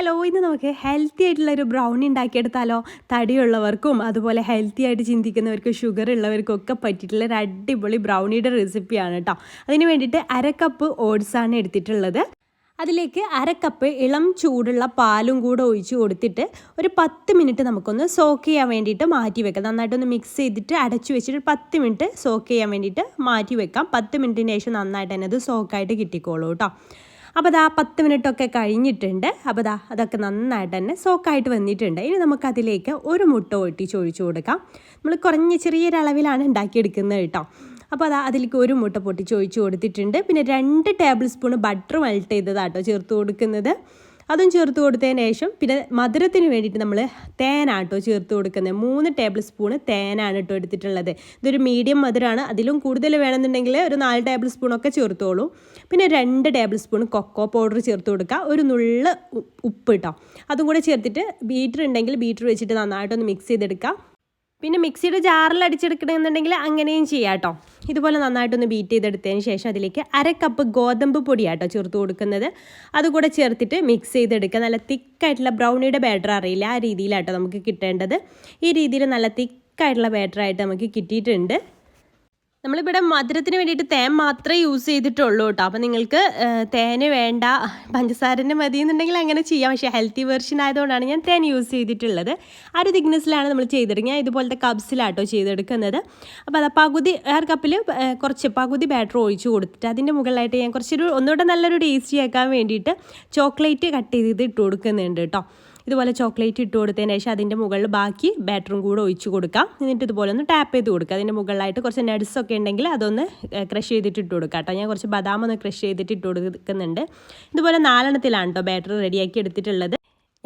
Hello, ഇന്ന് നമുക്ക് healthy ആയിട്ടുള്ളൊരു ബ്രൗണി ഉണ്ടാക്കിയെടുത്താലോ? തടിയുള്ളവർക്കും അതുപോലെ ഹെൽത്തി ആയിട്ട് ചിന്തിക്കുന്നവർക്കും ഷുഗർ ഉള്ളവർക്കും ഒക്കെ പറ്റിയിട്ടുള്ള ഒരു അടിപൊളി ബ്രൗണിയുടെ റെസിപ്പിയാണ് കേട്ടോ. അതിന് വേണ്ടിയിട്ട് 1/2 കപ്പ് ഓട്സാണ് എടുത്തിട്ടുള്ളത്. അതിലേക്ക് 1/2 കപ്പ് ഇളം ചൂടുള്ള പാലും കൂടെ ഒഴിച്ച് കൊടുത്തിട്ട് ഒരു 10 മിനിറ്റ് നമുക്കൊന്ന് സോക്ക് ചെയ്യാൻ വേണ്ടിയിട്ട് മാറ്റി വെക്കാം. നന്നായിട്ടൊന്ന് മിക്സ് ചെയ്തിട്ട് അടച്ചു വെച്ചിട്ട് 10 മിനിറ്റ് സോക്ക് ചെയ്യാൻ വേണ്ടിയിട്ട് മാറ്റി വെക്കാം. 10 മിനിറ്റിന് ശേഷം നന്നായിട്ട് തന്നെ അത് സോക്കായിട്ട് കിട്ടിക്കോളൂ കേട്ടോ. അപ്പോൾ അതാ 10 മിനിറ്റൊക്കെ കഴിഞ്ഞിട്ടുണ്ട്. അപ്പോൾ അതൊക്കെ നന്നായിട്ട് തന്നെ സോക്കായിട്ട് വന്നിട്ടുണ്ട്. ഇനി നമുക്കതിലേക്ക് ഒരു മുട്ട ഒഴിച്ചു കൊടുക്കാം. നമ്മൾ കുറഞ്ഞ ചെറിയൊരളവിലാണ് ഉണ്ടാക്കിയെടുക്കുന്നത് കേട്ടോ. അപ്പോൾ അതിലേക്ക് ഒരു മുട്ട ഒഴിച്ചു കൊടുത്തിട്ടുണ്ട്. പിന്നെ 2 ടേബിൾ സ്പൂൺ ബട്ടർ മെൽറ്റ് ചെയ്തതാട്ടോ ചേർത്ത് കൊടുക്കുന്നത്. അതും ചേർത്ത് കൊടുത്തതിന് ശേഷം പിന്നെ മധുരത്തിന് വേണ്ടിയിട്ട് നമ്മൾ തേനാട്ടോ ചേർത്ത് കൊടുക്കുന്നത്. 3 ടേബിൾ സ്പൂൺ തേനാണ് കേട്ടോ എടുത്തിട്ടുള്ളത്. ഇതൊരു മീഡിയം മധുരമാണ്. അതിലും കൂടുതൽ വേണമെന്നുണ്ടെങ്കിൽ ഒരു 4 ടേബിൾ സ്പൂണൊക്കെ ചേർത്തോളൂ. പിന്നെ 2 ടേബിൾ സ്പൂൺ കൊക്കോ പൗഡർ ചേർത്ത് കൊടുക്കുക. ഒരു നുള്ള് ഉപ്പ് കേട്ടോ. അതും കൂടെ ചേർത്തിട്ട് ബീറ്റർ ഉണ്ടെങ്കിൽ ബീറ്റർ വെച്ചിട്ട് നന്നായിട്ടൊന്ന് മിക്സ് ചെയ്തെടുക്കാം. പിന്നെ മിക്സിയുടെ ജാറിൽ അടിച്ചെടുക്കണമെന്നുണ്ടെങ്കിൽ അങ്ങനെയും ചെയ്യാം കേട്ടോ. ഇതുപോലെ നന്നായിട്ടൊന്ന് ബീറ്റ് ചെയ്തെടുത്തതിന് ശേഷം അതിലേക്ക് 1/2 കപ്പ് ഗോതമ്പ് പൊടിയാട്ടോ ചേർത്ത് കൊടുക്കുന്നത്. അതുകൂടെ ചേർത്തിട്ട് മിക്സ് ചെയ്തെടുക്കുക. നല്ല തിക്കായിട്ടുള്ള ബ്രൗണിയുടെ ബാറ്റർ അറിയില്ല, ആ രീതിയിലാട്ടോ നമുക്ക് കിട്ടേണ്ടത്. ഈ രീതിയിൽ നല്ല തിക്കായിട്ടുള്ള ബാറ്ററായിട്ട് നമുക്ക് കിട്ടിയിട്ടുണ്ട്. നമ്മളിവിടെ മധുരത്തിന് വേണ്ടിയിട്ട് തേൻ മാത്രമേ യൂസ് ചെയ്തിട്ടുള്ളൂ കേട്ടോ. അപ്പോൾ നിങ്ങൾക്ക് തേന് വേണ്ട, പഞ്ചസാരൻ്റെ മതി എന്നുണ്ടെങ്കിൽ അങ്ങനെ ചെയ്യാം. പക്ഷേ ഹെൽത്തി വെർഷൻ ആയതുകൊണ്ടാണ് ഞാൻ തേൻ യൂസ് ചെയ്തിട്ടുള്ളത്. ആ ഒരു തിക്നെസ്സിലാണ് നമ്മൾ ചെയ്തെടുക്കുക. ഞാൻ ഇതുപോലത്തെ കപ്സിലാട്ടോ ചെയ്തെടുക്കുന്നത്. അപ്പോൾ പകുതി 1/2 കപ്പിൽ പകുതി ബാറ്റർ ഒഴിച്ച് കൊടുത്തിട്ട് അതിൻ്റെ മുകളിലായിട്ട് ഞാൻ ഒന്നുകൂടെ നല്ലൊരു ടേസ്റ്റി ആക്കാൻ വേണ്ടിയിട്ട് ചോക്ലേറ്റ് കട്ട് ചെയ്ത് ഇട്ട് കൊടുക്കുന്നുണ്ട് കേട്ടോ. ഇതുപോലെ ചോക്ലേറ്റ് ഇട്ട് കൊടുത്തതിന് ശേഷം അതിൻ്റെ മുകളിൽ ബാക്കി ബാറ്ററും കൂടെ ഒഴിച്ച് കൊടുക്കാം. എന്നിട്ട് ഇതുപോലെ ഒന്ന് ടാപ്പ് ചെയ്ത് കൊടുക്കുക. അതിൻ്റെ മുകളിലായിട്ട് കുറച്ച് നട്ട്സൊക്കെ ഉണ്ടെങ്കിൽ അതൊന്ന് ക്രഷ് ചെയ്തിട്ട് ഇട്ട് കൊടുക്കാം കേട്ടോ. ഞാൻ കുറച്ച് ബദാം ഒന്ന് ക്രഷ് ചെയ്തിട്ട് ഇട്ട് കൊടുക്കുന്നുണ്ട്. ഇതുപോലെ 4 എണ്ണത്തിലാണ് കേട്ടോ ബാറ്റർ റെഡിയാക്കി എടുത്തിട്ടുള്ളത്.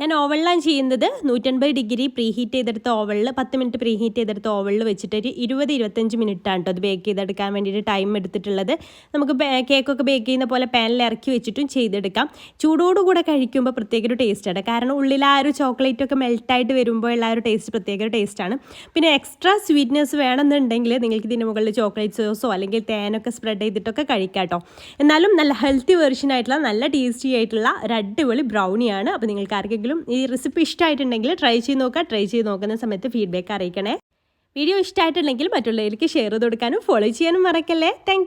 ഞാൻ ഓവനിലാണ് ചെയ്യുന്നത്. 150 ഡിഗ്രി പ്രീ ഹീറ്റ് ചെയ്തെടുത്ത ഓവനിൽ 10 മിനിറ്റ് പ്രീ ഹീറ്റ് ചെയ്തെടുത്ത ഓവനിൽ വെച്ചിട്ട് ഒരു 20-25 മിനിറ്റാണ് കേട്ടോ അത് ബേക്ക് ചെയ്തെടുക്കാൻ വേണ്ടിയിട്ട് ടൈം എടുത്തിട്ടുള്ളത്. നമുക്ക് കേക്കൊക്കെ ബേക്ക് ചെയ്യുന്ന പോലെ പാനിൽ ഇറക്കി വെച്ചിട്ടും ചെയ്തെടുക്കാം. ചൂടോടുകൂടെ കഴിക്കുമ്പോൾ പ്രത്യേക ഒരു ടേസ്റ്റാണ്. കാരണം ഉള്ളിൽ ആ ഒരു ചോക്ലേറ്റൊക്കെ മെൽട്ടായിട്ട് വരുമ്പോൾ ഉള്ള ആ ഒരു ടേസ്റ്റ് പ്രത്യേക ഒരു ടേസ്റ്റാണ്. പിന്നെ എക്സ്ട്രാ സ്വീറ്റ്നെസ് വേണമെന്നുണ്ടെങ്കിൽ നിങ്ങൾക്ക് ഇതിൻ്റെ മുകളിൽ ചോക്ലേറ്റ് സോസോ അല്ലെങ്കിൽ തേനൊക്കെ സ്പ്രെഡ് ചെയ്തിട്ടൊക്കെ കഴിക്കാം കേട്ടോ. എന്നാലും നല്ല ഹെൽത്തി വെർഷനായിട്ടുള്ള നല്ല ടേസ്റ്റി ആയിട്ടുള്ള ഒരു അടിപൊളി ബ്രൗണിയാണ്. അപ്പോൾ നിങ്ങൾക്ക് ആർക്കെങ്കിലും ഈ റെസിപ്പി ഇഷ്ടമായിട്ടുണ്ടെങ്കിൽ ട്രൈ ചെയ്ത് നോക്കുന്ന സമയത്ത് ഫീഡ്ബാക്ക് അറിയിക്കണേ. വീഡിയോ ഇഷ്ടമായിട്ടുണ്ടെങ്കിൽ മറ്റുള്ളവർക്ക് ഷെയർ ചെയ്ത് കൊടുക്കാനും ഫോളോ ചെയ്യാനും മറക്കല്ലേ. താങ്ക്